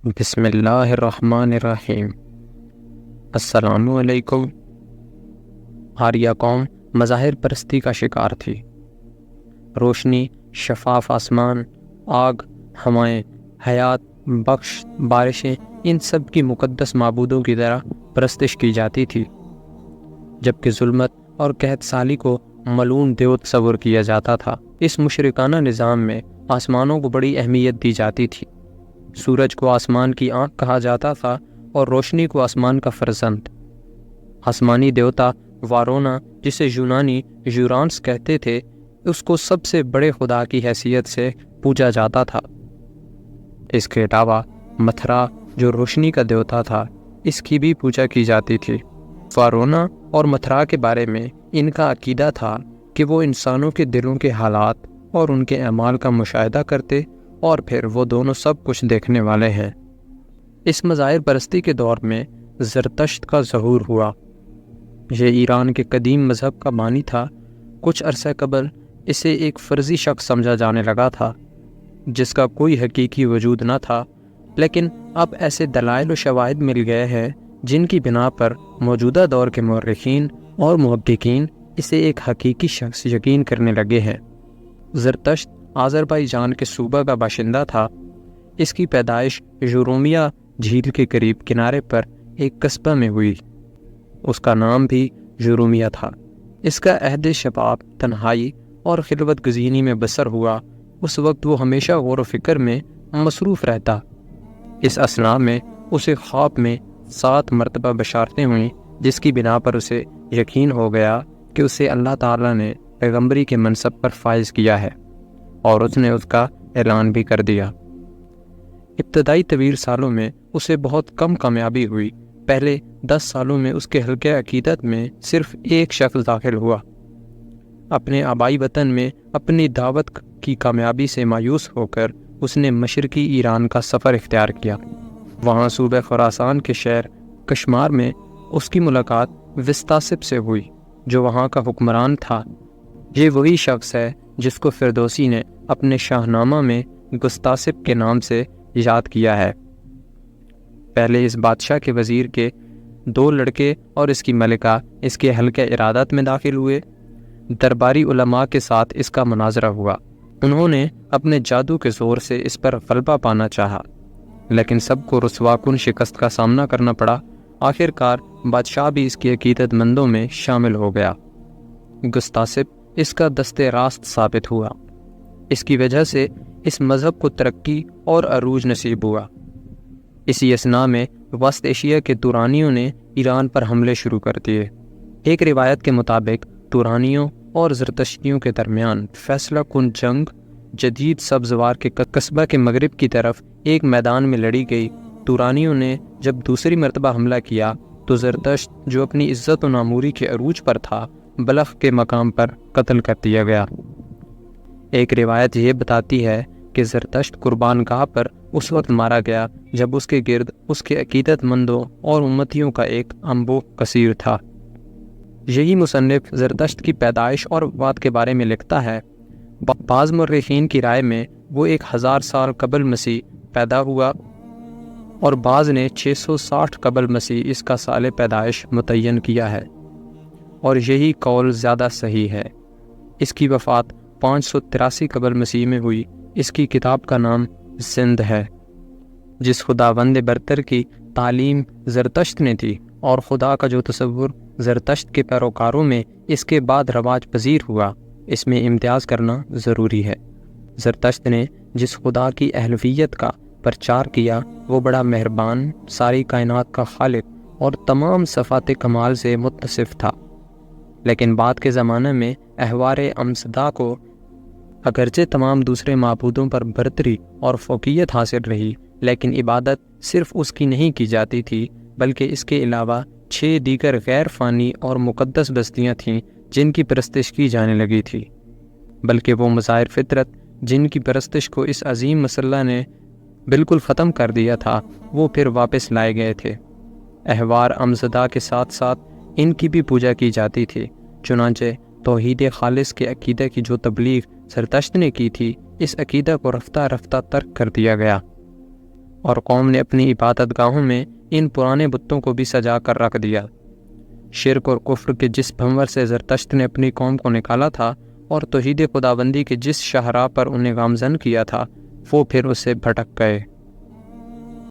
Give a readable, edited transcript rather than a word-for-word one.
بسم اللہ الرحمن الرحیم۔ السلام علیکم۔ آریہ قوم مظاہر پرستی کا شکار تھی۔ روشنی، شفاف آسمان، آگ، ہوائیں، حیات بخش بارشیں، ان سب کی مقدس معبودوں کی طرح پرستش کی جاتی تھی، جبکہ ظلمت اور قحط سالی کو ملعون دیو تصور کیا جاتا تھا۔ اس مشرکانہ نظام میں آسمانوں کو بڑی اہمیت دی جاتی تھی۔ سورج کو آسمان کی آنکھ کہا جاتا تھا اور روشنی کو آسمان کا فرزند۔ آسمانی دیوتا وارونا، جسے یونانی یورانس کہتے تھے، اس کو سب سے بڑے خدا کی حیثیت سے پوجا جاتا تھا۔ اس کے علاوہ متھرا، جو روشنی کا دیوتا تھا، اس کی بھی پوجا کی جاتی تھی۔ وارونا اور متھرا کے بارے میں ان کا عقیدہ تھا کہ وہ انسانوں کے دلوں کے حالات اور ان کے اعمال کا مشاہدہ کرتے اور پھر وہ دونوں سب کچھ دیکھنے والے ہیں۔ اس مظاہر پرستی کے دور میں زرتشت کا ظہور ہوا۔ یہ ایران کے قدیم مذہب کا بانی تھا۔ کچھ عرصہ قبل اسے ایک فرضی شخص سمجھا جانے لگا تھا، جس کا کوئی حقیقی وجود نہ تھا، لیکن اب ایسے دلائل و شواہد مل گئے ہیں جن کی بنا پر موجودہ دور کے مورخین اور محققین اسے ایک حقیقی شخص یقین کرنے لگے ہیں۔ زرتشت آذربائیجان کے صوبہ کا باشندہ تھا۔ اس کی پیدائش یورومیہ جھیل کے قریب کنارے پر ایک قصبہ میں ہوئی۔ اس کا نام بھی یورومیہ تھا۔ اس کا عہد شباب تنہائی اور خلوت گزینی میں بسر ہوا۔ اس وقت وہ ہمیشہ غور و فکر میں مصروف رہتا۔ اس اثناء میں اسے خواب میں 7 مرتبہ بشارتیں ہوئیں، جس کی بنا پر اسے یقین ہو گیا کہ اسے اللہ تعالیٰ نے پیغمبری کے منصب پر فائز کیا ہے، اور اس نے اس کا اعلان بھی کر دیا۔ ابتدائی طویل سالوں میں اسے بہت کم کامیابی ہوئی۔ پہلے 10 سالوں میں اس کے حلقہ عقیدت میں صرف ایک شخص داخل ہوا۔ اپنے آبائی وطن میں اپنی دعوت کی کامیابی سے مایوس ہو کر اس نے مشرقی ایران کا سفر اختیار کیا۔ وہاں صوبہ خراسان کے شہر کشمار میں اس کی ملاقات وسطاسب سے ہوئی، جو وہاں کا حکمران تھا۔ یہ وہی شخص ہے جس کو فردوسی نے اپنے شاہنامہ میں گستاسب کے نام سے یاد کیا ہے۔ پہلے اس بادشاہ کے وزیر کے 2 لڑکے اور اس کی ملکہ اس کے حلقہ ارادت میں داخل ہوئے۔ درباری علماء کے ساتھ اس کا مناظرہ ہوا۔ انہوں نے اپنے جادو کے زور سے اس پر غلبہ پانا چاہا، لیکن سب کو رسوا کن شکست کا سامنا کرنا پڑا۔ آخر کار بادشاہ بھی اس کی عقیدت مندوں میں شامل ہو گیا۔ گستاسب اس کا دستے راست ثابت ہوا۔ اس کی وجہ سے اس مذہب کو ترقی اور عروج نصیب ہوا۔ اسی اثناء میں وسط ایشیا کے تورانیوں نے ایران پر حملے شروع کر دیے۔ ایک روایت کے مطابق تورانیوں اور زرتشتیوں کے درمیان فیصلہ کن جنگ جدید سبزوار کے قصبہ کے مغرب کی طرف ایک میدان میں لڑی گئی۔ تورانیوں نے جب دوسری مرتبہ حملہ کیا تو زرتشت، جو اپنی عزت و ناموری کے عروج پر تھا، بلخ کے مقام پر قتل کر دیا گیا۔ ایک روایت یہ بتاتی ہے کہ زرتشت قربان گاہ پر اس وقت مارا گیا جب اس کے گرد اس کے عقیدت مندوں اور امتیوں کا ایک انبوہ کثیر تھا۔ یہی مصنف زرتشت کی پیدائش اور وفات کے بارے میں لکھتا ہے۔ بعض مورخین کی رائے میں وہ 1000 سال قبل مسیح پیدا ہوا، اور بعض نے 660 قبل مسیح اس کا سال پیدائش متعین کیا ہے، اور یہی قول زیادہ صحیح ہے۔ اس کی وفات 583 قبل مسیح میں ہوئی۔ اس کی کتاب کا نام زند ہے۔ جس خداوند برتر کی تعلیم زرتشت نے دی اور خدا کا جو تصور زرتشت کے پیروکاروں میں اس کے بعد رواج پذیر ہوا، اس میں امتیاز کرنا ضروری ہے۔ زرتشت نے جس خدا کی اہلویت کا پرچار کیا، وہ بڑا مہربان، ساری کائنات کا خالق اور تمام صفات کمال سے متصف تھا۔ لیکن بعد کے زمانے میں احوار امسدا کو اگرچہ تمام دوسرے معبودوں پر برتری اور فوقیت حاصل رہی، لیکن عبادت صرف اس کی نہیں کی جاتی تھی، بلکہ اس کے علاوہ 6 دیگر غیر فانی اور مقدس بستیاں تھیں جن کی پرستش کی جانے لگی تھی۔ بلکہ وہ مظاہر فطرت جن کی پرستش کو اس عظیم مسلح نے بالکل ختم کر دیا تھا، وہ پھر واپس لائے گئے تھے۔ احوار امزدہ کے ساتھ ساتھ ان کی بھی پوجا کی جاتی تھی۔ چنانچہ توحید خالص کے عقیدہ کی جو تبلیغ زرتشت نے کی تھی، اس عقیدہ کو رفتہ رفتہ ترک کر دیا گیا۔ اور قوم نے اپنی عبادت گاہوں میں ان پرانے بتوں کو بھی سجا کر رکھ دیا۔ شرک اور کفر کے جس بھنور سے زرتشت نے اپنی قوم کو نکالا تھا اور توحید خداوندی کے جس شاہراہ پر انہیں گامزن کیا تھا، وہ پھر اسے بھٹک گئے۔